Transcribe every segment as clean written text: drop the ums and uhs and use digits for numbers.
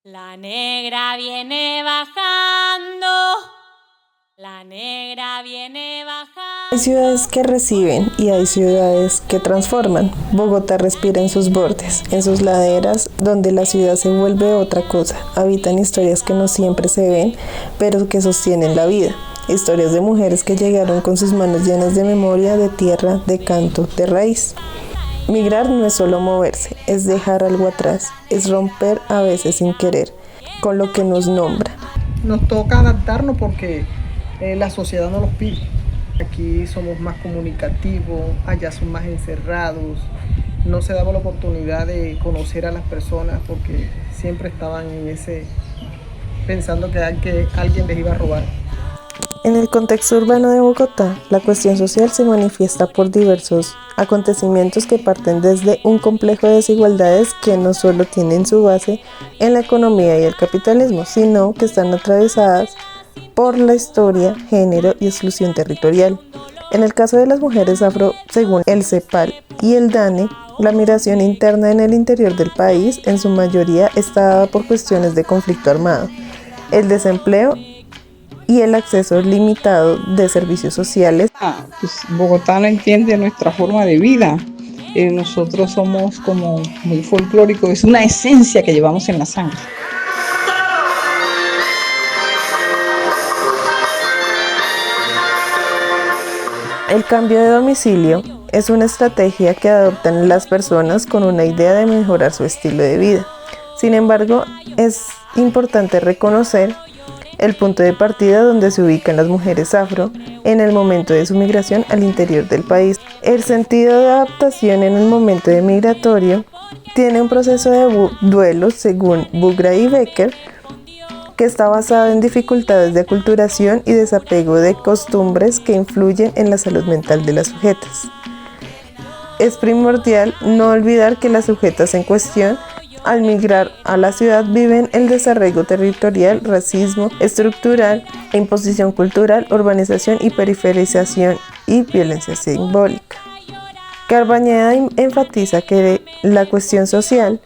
La negra viene bajando, la negra viene bajando. Hay ciudades que reciben y hay ciudades que transforman. Bogotá respira en sus bordes, en sus laderas, donde la ciudad se vuelve otra cosa. Habitan historias que no siempre se ven, pero que sostienen la vida. Historias de mujeres que llegaron con sus manos llenas de memoria, de tierra, de canto, de raíz. Migrar no es solo moverse, es dejar algo atrás, es romper a veces sin querer, con lo que nos nombra. Nos toca adaptarnos porque la sociedad nos los pide. Aquí somos más comunicativos, allá son más encerrados, no se daba la oportunidad de conocer a las personas porque siempre estaban en ese, pensando que alguien les iba a robar. En el contexto urbano de Bogotá, la cuestión social se manifiesta por diversos acontecimientos que parten desde un complejo de desigualdades que no solo tienen su base en la economía y el capitalismo, sino que están atravesadas por la historia, género y exclusión territorial. En el caso de las mujeres afro, según el CEPAL y el DANE, la migración interna en el interior del país en su mayoría está dada por cuestiones de conflicto armado, el desempleo y el acceso limitado de servicios sociales. Bogotá no entiende nuestra forma de vida. Nosotros somos como muy folclóricos, es una esencia que llevamos en la sangre. El cambio de domicilio es una estrategia que adoptan las personas con una idea de mejorar su estilo de vida. Sin embargo, es importante reconocer el punto de partida donde se ubican las mujeres afro en el momento de su migración al interior del país. El sentido de adaptación en el momento de migratorio tiene un proceso de duelo, según Bugra y Becker, que está basado en dificultades de aculturación y desapego de costumbres que influyen en la salud mental de las sujetas. Es primordial no olvidar que las sujetas en cuestión, al migrar a la ciudad, viven el desarraigo territorial, racismo estructural, imposición cultural, urbanización y periferización y violencia simbólica. Carbañeda enfatiza que la cuestión social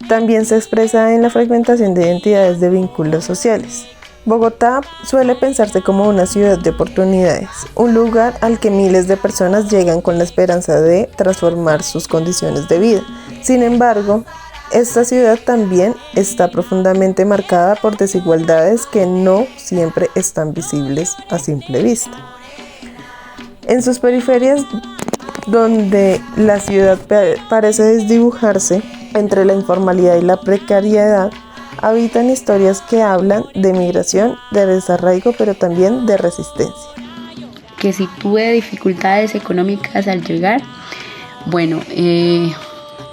también se expresa en la fragmentación de identidades de vínculos sociales. Bogotá suele pensarse como una ciudad de oportunidades, un lugar al que miles de personas llegan con la esperanza de transformar sus condiciones de vida. Sin embargo, esta ciudad también está profundamente marcada por desigualdades que no siempre están visibles a simple vista. En sus periferias, donde la ciudad parece desdibujarse entre la informalidad y la precariedad, habitan historias que hablan de migración, de desarraigo, pero también de resistencia. Que si tuve dificultades económicas al llegar, bueno,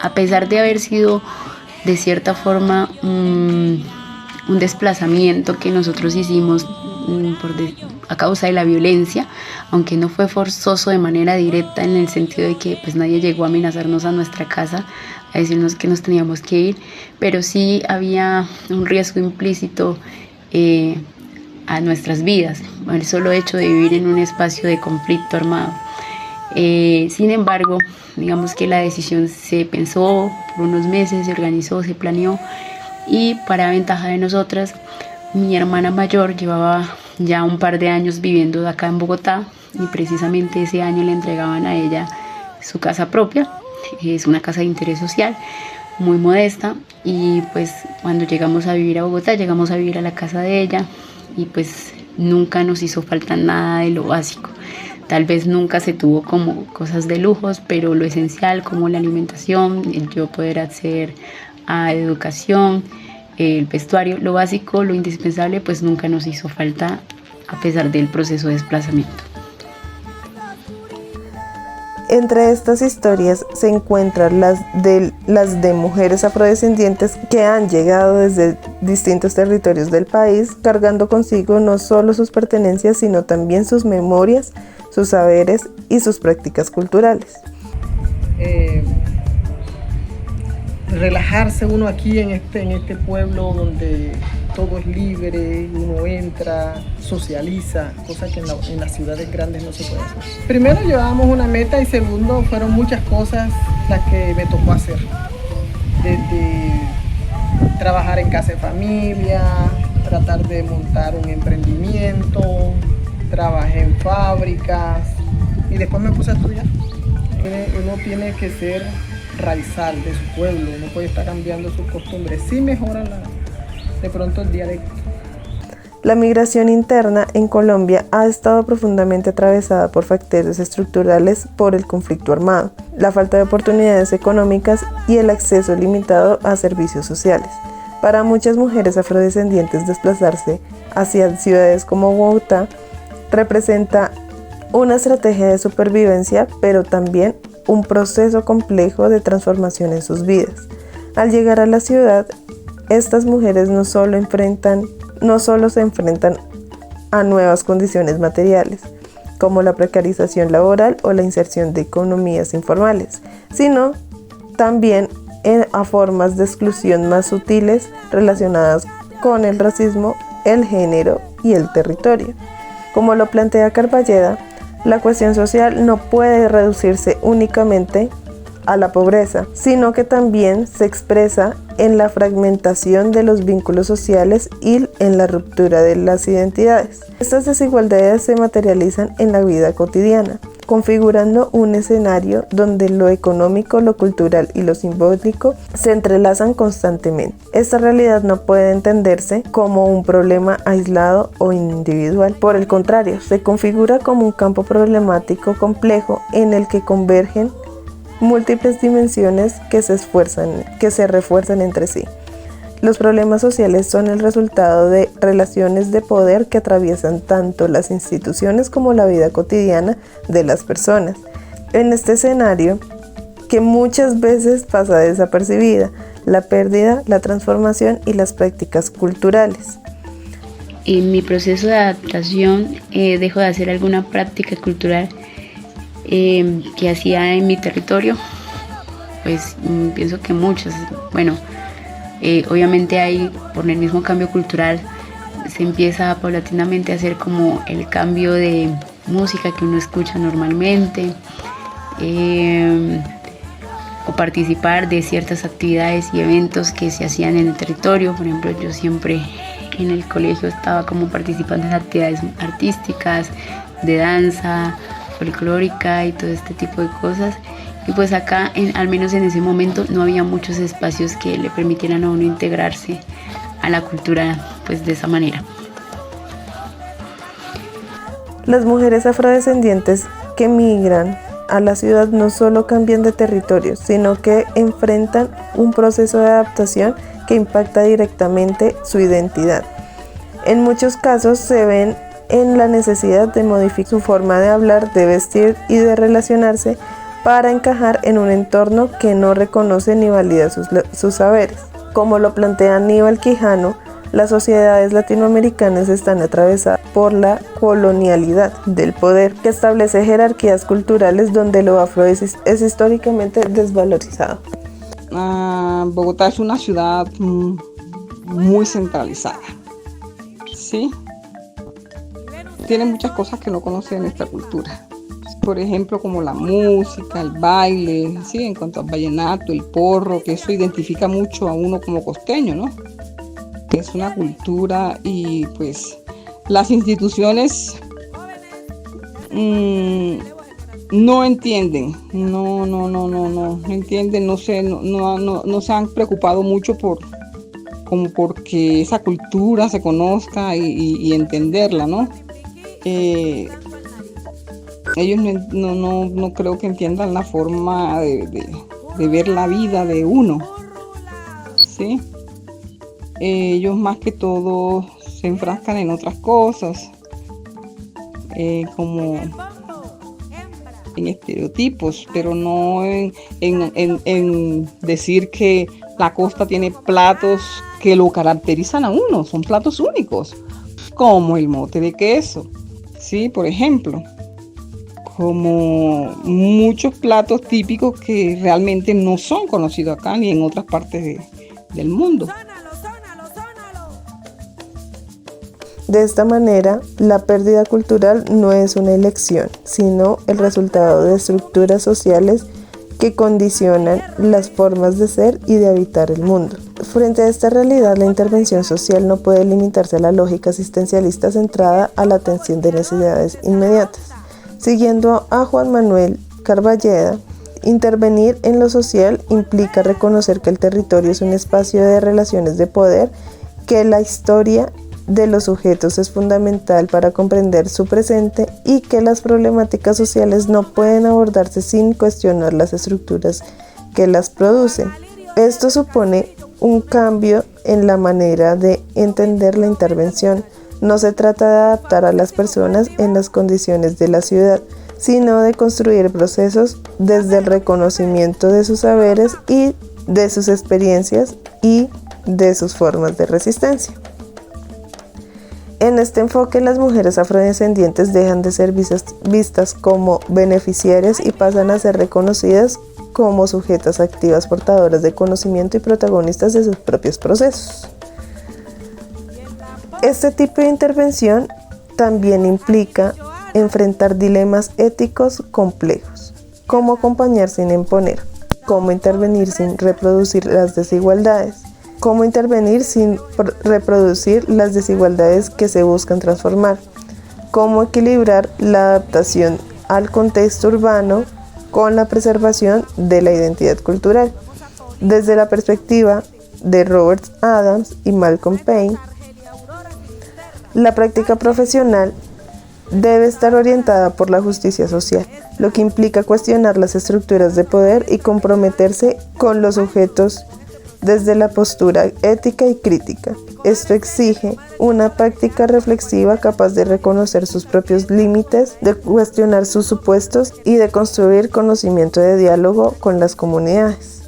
a pesar de haber sido de cierta forma un desplazamiento que nosotros hicimos a causa de la violencia, aunque no fue forzoso de manera directa en el sentido de que pues nadie llegó a amenazarnos a nuestra casa, a decirnos que nos teníamos que ir, pero sí había un riesgo implícito a nuestras vidas, el solo hecho de vivir en un espacio de conflicto armado. Sin embargo, digamos que la decisión se pensó por unos meses, se organizó, se planeó, y para ventaja de nosotras, mi hermana mayor llevaba ya un par de años viviendo acá en Bogotá y precisamente ese año le entregaban a ella su casa propia. Es una casa de interés social muy modesta, y pues cuando llegamos a vivir a Bogotá, llegamos a vivir a la casa de ella y pues nunca nos hizo falta nada de lo básico. Tal vez nunca se tuvo como cosas de lujos, pero lo esencial como la alimentación, el yo poder acceder a educación, el vestuario, lo básico, lo indispensable, pues nunca nos hizo falta a pesar del proceso de desplazamiento. Entre estas historias se encuentran las de mujeres afrodescendientes que han llegado desde distintos territorios del país, cargando consigo no solo sus pertenencias, sino también sus memorias, sus saberes y sus prácticas culturales. Relajarse uno aquí en este pueblo donde todo es libre, uno entra, socializa, cosa que en las ciudades grandes no se puede hacer. Primero llevábamos una meta y segundo fueron muchas cosas las que me tocó hacer. Desde trabajar en casa de familia, tratar de montar un emprendimiento, trabajé en fábricas y después me puse a estudiar. Uno tiene que ser raizal de su pueblo, no puede estar cambiando sus costumbres. Sí mejora de pronto el dialecto. La migración interna en Colombia ha estado profundamente atravesada por factores estructurales por el conflicto armado, la falta de oportunidades económicas y el acceso limitado a servicios sociales. Para muchas mujeres afrodescendientes, desplazarse hacia ciudades como Bogotá representa una estrategia de supervivencia, pero también un proceso complejo de transformación en sus vidas. Al llegar a la ciudad, estas mujeres no solo se enfrentan a nuevas condiciones materiales, como la precarización laboral o la inserción de economías informales, sino también a formas de exclusión más sutiles relacionadas con el racismo, el género y el territorio. Como lo plantea Carballeda, la cuestión social no puede reducirse únicamente a la pobreza, sino que también se expresa en la fragmentación de los vínculos sociales y en la ruptura de las identidades. Estas desigualdades se materializan en la vida cotidiana, configurando un escenario donde lo económico, lo cultural y lo simbólico se entrelazan constantemente. Esta realidad no puede entenderse como un problema aislado o individual. Por el contrario, se configura como un campo problemático complejo en el que convergen múltiples dimensiones que se refuerzan entre sí. Los problemas sociales son el resultado de relaciones de poder que atraviesan tanto las instituciones como la vida cotidiana de las personas. En este escenario, que muchas veces pasa desapercibida, la pérdida, la transformación y las prácticas culturales. En mi proceso de adaptación dejo de hacer alguna práctica cultural que hacía en mi territorio, pues pienso que muchas. Obviamente hay, por el mismo cambio cultural, se empieza paulatinamente a hacer como el cambio de música que uno escucha normalmente, o participar de ciertas actividades y eventos que se hacían en el territorio. Por ejemplo, yo siempre en el colegio estaba como participando en actividades artísticas, de danza, folclórica y todo este tipo de cosas. Y pues acá, al menos en ese momento, no había muchos espacios que le permitieran a uno integrarse a la cultura pues de esa manera. Las mujeres afrodescendientes que migran a la ciudad no solo cambian de territorio, sino que enfrentan un proceso de adaptación que impacta directamente su identidad. En muchos casos se ven en la necesidad de modificar su forma de hablar, de vestir y de relacionarse para encajar en un entorno que no reconoce ni valida sus saberes. Como lo plantea Aníbal Quijano, las sociedades latinoamericanas están atravesadas por la colonialidad del poder, que establece jerarquías culturales donde lo afro es históricamente desvalorizado. Bogotá es una ciudad muy centralizada, ¿sí? Tiene muchas cosas que no conoce de nuestra cultura. Por ejemplo, como la música, el baile, ¿sí? En cuanto al vallenato, el porro, que eso identifica mucho a uno como costeño, ¿no? Es una cultura y pues las instituciones no entienden, no entienden, no se han preocupado mucho porque esa cultura se conozca y entenderla, ¿no? Ellos no creo que entiendan la forma de ver la vida de uno, ¿sí? Ellos más que todo se enfrascan en otras cosas, como en estereotipos, pero no en decir que la costa tiene platos que lo caracterizan a uno, son platos únicos, como el mote de queso, ¿sí? Por ejemplo, como muchos platos típicos que realmente no son conocidos acá ni en otras partes del mundo. De esta manera, la pérdida cultural no es una elección, sino el resultado de estructuras sociales que condicionan las formas de ser y de habitar el mundo. Frente a esta realidad, la intervención social no puede limitarse a la lógica asistencialista centrada a la atención de necesidades inmediatas. Siguiendo a Juan Manuel Carballeda, intervenir en lo social implica reconocer que el territorio es un espacio de relaciones de poder, que la historia de los sujetos es fundamental para comprender su presente y que las problemáticas sociales no pueden abordarse sin cuestionar las estructuras que las producen. Esto supone un cambio en la manera de entender la intervención. No se trata de adaptar a las personas en las condiciones de la ciudad, sino de construir procesos desde el reconocimiento de sus saberes y de sus experiencias y de sus formas de resistencia. En este enfoque, las mujeres afrodescendientes dejan de ser vistas como beneficiarias y pasan a ser reconocidas como sujetas activas, portadoras de conocimiento y protagonistas de sus propios procesos. Este tipo de intervención también implica enfrentar dilemas éticos complejos, cómo acompañar sin imponer, cómo intervenir sin reproducir las desigualdades, cómo intervenir sin reproducir las desigualdades que se buscan transformar, cómo equilibrar la adaptación al contexto urbano con la preservación de la identidad cultural. Desde la perspectiva de Robert Adams y Malcolm Payne, la práctica profesional debe estar orientada por la justicia social, lo que implica cuestionar las estructuras de poder y comprometerse con los sujetos desde la postura ética y crítica. Esto exige una práctica reflexiva capaz de reconocer sus propios límites, de cuestionar sus supuestos y de construir conocimiento de diálogo con las comunidades.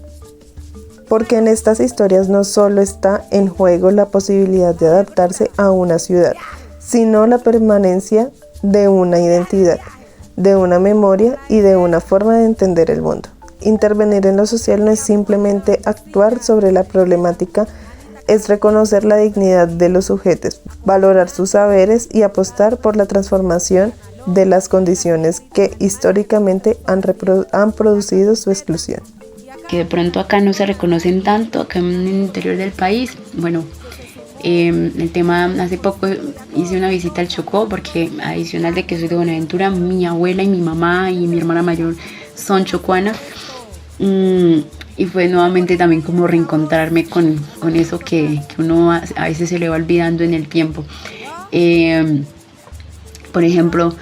Porque en estas historias no solo está en juego la posibilidad de adaptarse a una ciudad, sino la permanencia de una identidad, de una memoria y de una forma de entender el mundo. Intervenir en lo social no es simplemente actuar sobre la problemática, es reconocer la dignidad de los sujetos, valorar sus saberes y apostar por la transformación de las condiciones que históricamente han producido su exclusión. Que de pronto acá no se reconocen tanto, acá en el interior del país. Bueno, el tema, hace poco hice una visita al Chocó porque adicional de que soy de Buenaventura, mi abuela y mi mamá y mi hermana mayor son chocuanas. Y fue nuevamente también como reencontrarme con eso que uno a veces se le va olvidando en el tiempo. Por ejemplo,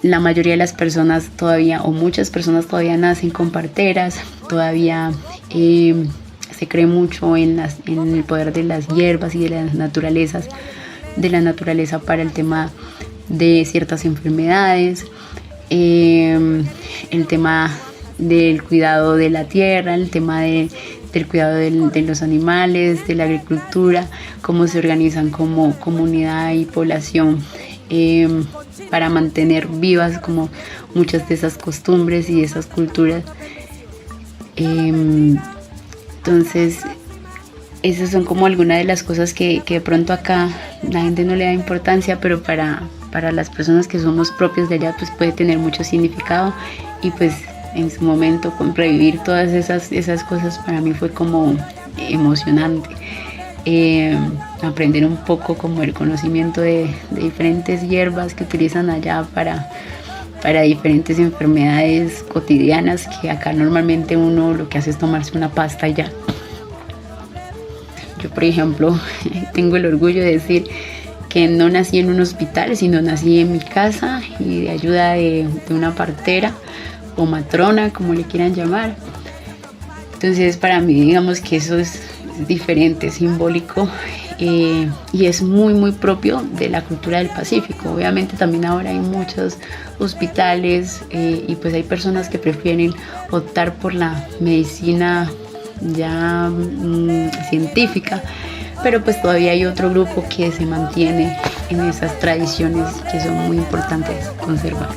la mayoría de las personas todavía, o muchas personas todavía nacen con parteras, todavía se cree mucho en el poder de las hierbas y de la naturaleza para el tema de ciertas enfermedades, el tema del cuidado de la tierra, el tema del cuidado de los animales, de la agricultura, cómo se organizan como comunidad y población para mantener vivas como muchas de esas costumbres y esas culturas. Entonces, esas son como algunas de las cosas que de pronto acá la gente no le da importancia, pero para las personas que somos propios de allá, pues puede tener mucho significado. Y pues en su momento con revivir todas esas cosas para mí fue como emocionante. Aprender un poco como el conocimiento de diferentes hierbas que utilizan allá para diferentes enfermedades cotidianas, que acá normalmente uno lo que hace es tomarse una pasta y ya. Yo, por ejemplo, tengo el orgullo de decir que no nací en un hospital, sino nací en mi casa y de ayuda de una partera o matrona, como le quieran llamar. Entonces, para mí, digamos que eso es diferente, simbólico, y es muy, muy propio de la cultura del Pacífico. Obviamente también ahora hay muchos hospitales y pues hay personas que prefieren optar por la medicina ya científica, pero pues todavía hay otro grupo que se mantiene en esas tradiciones que son muy importantes conservar.